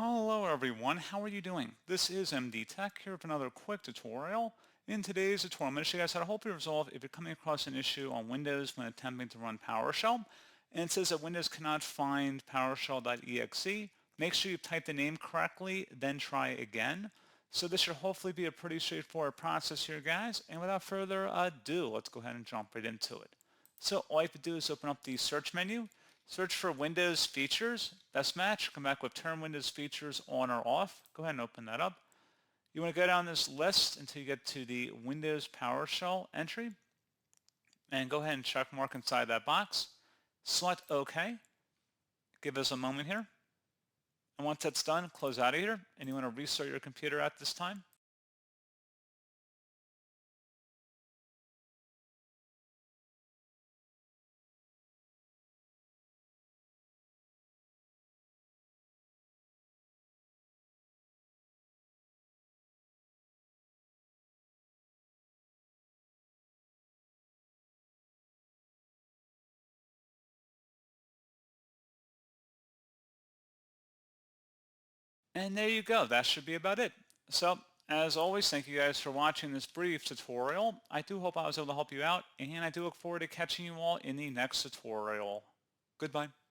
Hello everyone, how are you doing? This is MD Tech here with another quick tutorial. In today's tutorial, I'm going to show you guys how to help you resolve if you're coming across an issue on Windows when attempting to run PowerShell. And it says that Windows cannot find PowerShell.exe. Make sure you type the name correctly, then try again. So this should hopefully be a pretty straightforward process here, guys. And without further ado, let's go ahead and jump right into it. So all you have to do is open up the search menu. Search for Windows features, best match, come back with turn Windows features on or off. Go ahead and open that up. You want to go down this list until you get to the Windows PowerShell entry and go ahead and check mark inside that box. Select OK. Give us a moment here. And once that's done, close out of here and you want to restart your computer at this time. And there you go. That should be about it. So, as always, thank you guys for watching this brief tutorial. I do hope I was able to help you out, and I do look forward to catching you all in the next tutorial. Goodbye.